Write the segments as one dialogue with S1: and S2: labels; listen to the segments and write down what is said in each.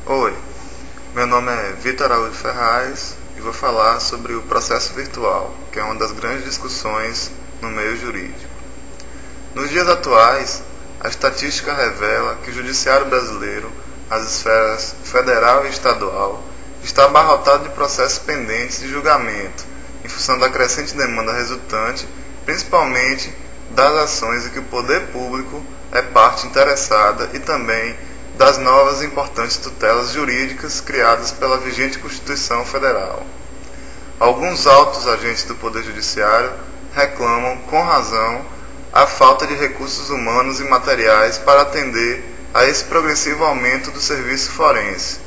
S1: Oi, meu nome é Vitor Araújo Ferraz e vou falar sobre o processo virtual, que é uma das grandes discussões no meio jurídico. Nos dias atuais, a estatística revela que o judiciário brasileiro, as esferas federal e estadual, está abarrotado de processos pendentes de julgamento, em função da crescente demanda resultante, principalmente das ações em que o poder público é parte interessada e também das novas e importantes tutelas jurídicas criadas pela vigente Constituição Federal. Alguns altos agentes do Poder Judiciário reclamam, com razão, a falta de recursos humanos e materiais para atender a esse progressivo aumento do serviço forense.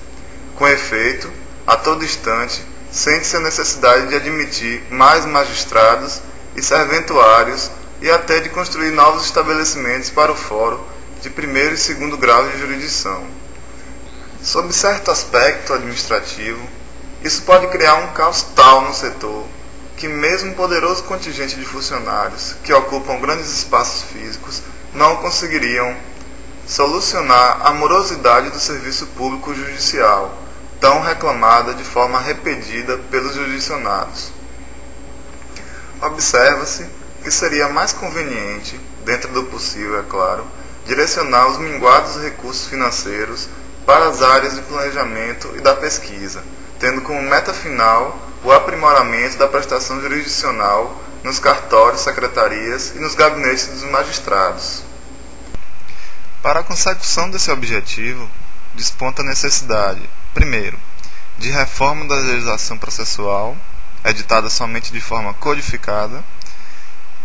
S1: Com efeito, a todo instante, sente-se a necessidade de admitir mais magistrados e serventuários e até de construir novos estabelecimentos para o fórum de primeiro e segundo grau de jurisdição. Sob certo aspecto administrativo, isso pode criar um caos tal no setor que mesmo um poderoso contingente de funcionários que ocupam grandes espaços físicos não conseguiriam solucionar a morosidade do serviço público judicial, tão reclamada de forma repetida pelos jurisdicionados. Observa-se que seria mais conveniente, dentro do possível, é claro, direcionar os minguados recursos financeiros para as áreas de planejamento e da pesquisa, tendo como meta final o aprimoramento da prestação jurisdicional nos cartórios, secretarias e nos gabinetes dos magistrados. Para a consecução desse objetivo, desponta a necessidade, primeiro, de reforma da legislação processual, editada somente de forma codificada.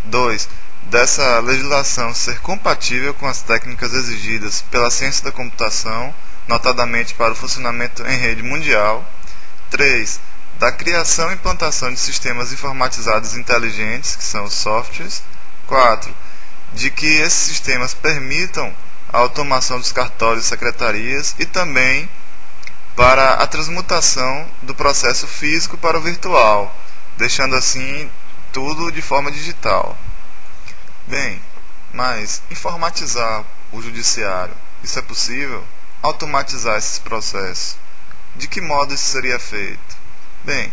S1: 2. Dessa legislação ser compatível com as técnicas exigidas pela ciência da computação, notadamente para o funcionamento em rede mundial. 3. Da criação e implantação de sistemas informatizados inteligentes, que são os softwares. 4. De que esses sistemas permitam a automação dos cartórios e secretarias e também para a transmutação do processo físico para o virtual, deixando assim tudo de forma digital. Bem, mas informatizar o judiciário, isso é possível? Automatizar esses processos? De que modo isso seria feito? Bem,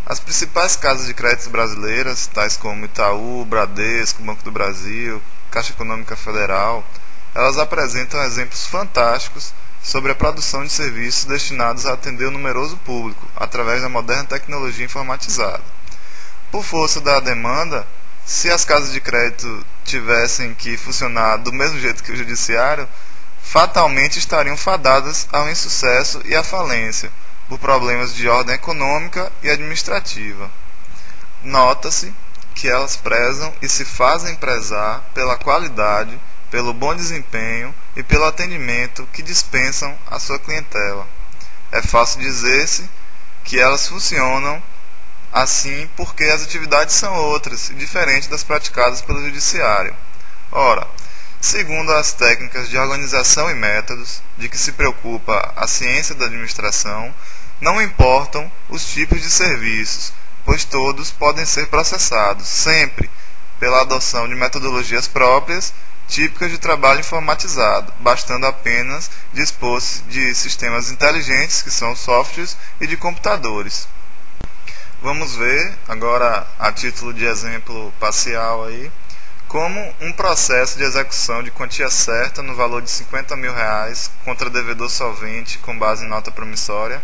S1: as principais casas de créditos brasileiras, tais como Itaú, Bradesco, Banco do Brasil, Caixa Econômica Federal, elas apresentam exemplos fantásticos sobre a produção de serviços destinados a atender o numeroso público, através da moderna tecnologia informatizada. Por força da demanda, se as casas de crédito tivessem que funcionar do mesmo jeito que o judiciário, fatalmente estariam fadadas ao insucesso e à falência, por problemas de ordem econômica e administrativa. Nota-se que elas prezam e se fazem prezar pela qualidade, pelo bom desempenho e pelo atendimento que dispensam à sua clientela. É fácil dizer-se que elas funcionam assim porque as atividades são outras e diferentes das praticadas pelo judiciário. Ora, segundo as técnicas de organização e métodos de que se preocupa a ciência da administração, não importam os tipos de serviços, pois todos podem ser processados, sempre pela adoção de metodologias próprias, típicas de trabalho informatizado, bastando apenas dispor-se de sistemas inteligentes, que são softwares, e de computadores. Vamos ver, agora a título de exemplo parcial aí, como um processo de execução de quantia certa no valor de R$50 mil contra devedor solvente com base em nota promissória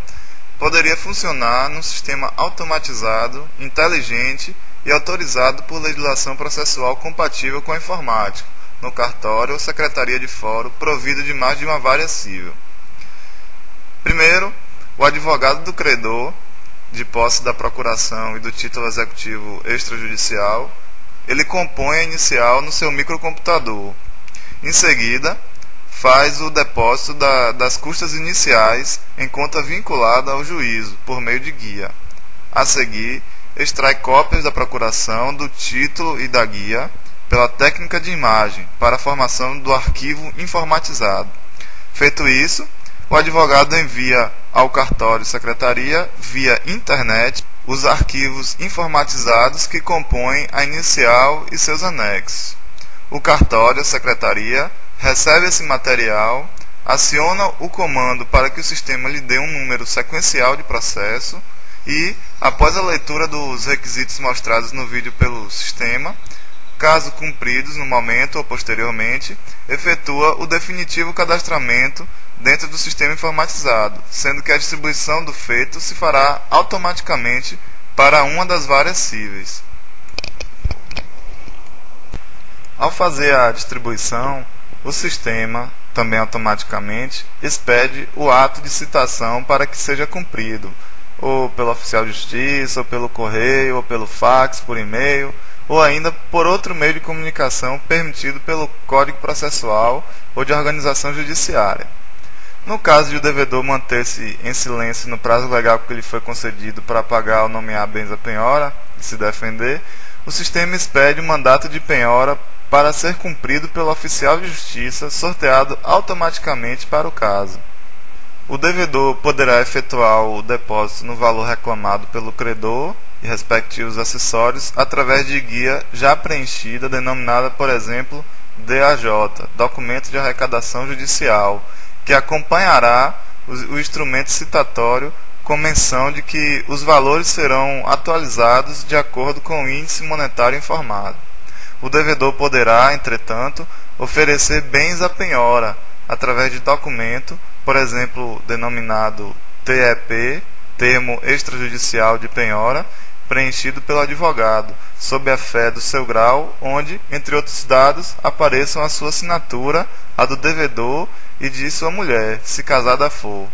S1: poderia funcionar num sistema automatizado, inteligente e autorizado por legislação processual compatível com a informática, no cartório ou secretaria de fórum provida de mais de uma vara civil. Primeiro, o advogado do credor, de posse da procuração e do título executivo extrajudicial, ele compõe a inicial no seu microcomputador. Em seguida, faz o depósito das custas iniciais em conta vinculada ao juízo, por meio de guia. A seguir, extrai cópias da procuração, do título e da guia, pela técnica de imagem, para a formação do arquivo informatizado. Feito isso, o advogado envia ao cartório e secretaria, via internet, os arquivos informatizados que compõem a inicial e seus anexos. O cartório, a secretaria, recebe esse material, aciona o comando para que o sistema lhe dê um número sequencial de processo e, após a leitura dos requisitos mostrados no vídeo pelo sistema, caso cumpridos no momento ou posteriormente, efetua o definitivo cadastramento dentro do sistema informatizado, sendo que a distribuição do feito se fará automaticamente para uma das várias cíveis. Ao fazer a distribuição, o sistema, também automaticamente, expede o ato de citação para que seja cumprido, ou pelo oficial de justiça, ou pelo correio, ou pelo fax, por e-mail, ou ainda por outro meio de comunicação permitido pelo Código Processual ou de organização judiciária. No caso de o devedor manter-se em silêncio no prazo legal que lhe foi concedido para pagar ou nomear bens à penhora e se defender, o sistema expede o mandato de penhora para ser cumprido pelo oficial de justiça, sorteado automaticamente para o caso. O devedor poderá efetuar o depósito no valor reclamado pelo credor e respectivos acessórios através de guia já preenchida, denominada, por exemplo, DAJ, Documento de Arrecadação Judicial, que acompanhará o instrumento citatório com menção de que os valores serão atualizados de acordo com o índice monetário informado. O devedor poderá, entretanto, oferecer bens à penhora através de documento, por exemplo, denominado TEP, Termo Extrajudicial de Penhora, preenchido pelo advogado, sob a fé do seu grau, onde, entre outros dados, apareçam a sua assinatura, a do devedor e de sua mulher, se casada for,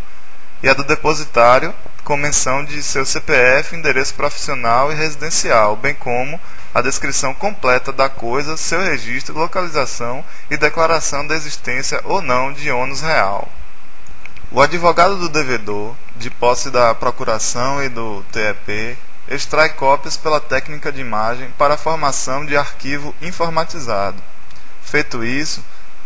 S1: e a do depositário, com menção de seu CPF, endereço profissional e residencial, bem como a descrição completa da coisa, seu registro, localização e declaração da existência ou não de ônus real. O advogado do devedor, de posse da procuração e do TEP, extrai cópias pela técnica de imagem para a formação de arquivo informatizado. Feito isso,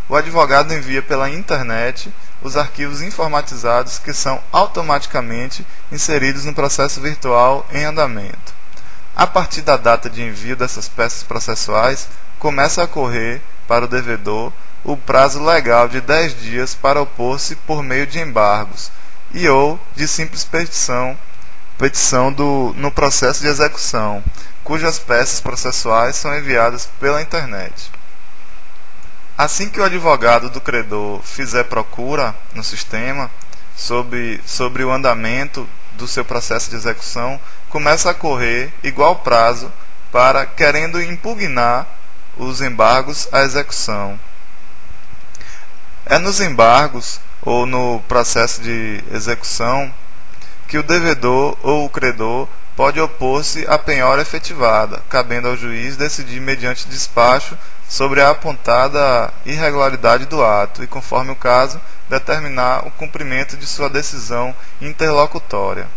S1: o advogado envia pela internet os arquivos informatizados que são automaticamente inseridos no processo virtual em andamento. A partir da data de envio dessas peças processuais, começa a correr para o devedor o prazo legal de 10 dias para opor-se por meio de embargos e ou de simples petição no processo de execução, cujas peças processuais são enviadas pela internet. Assim que o advogado do credor fizer procura no sistema sobre o andamento do seu processo de execução, começa a correr igual prazo para querendo impugnar os embargos à execução. É nos embargos ou no processo de execução que o devedor ou o credor pode opor-se à penhora efetivada, cabendo ao juiz decidir mediante despacho sobre a apontada irregularidade do ato e, conforme o caso, determinar o cumprimento de sua decisão interlocutória.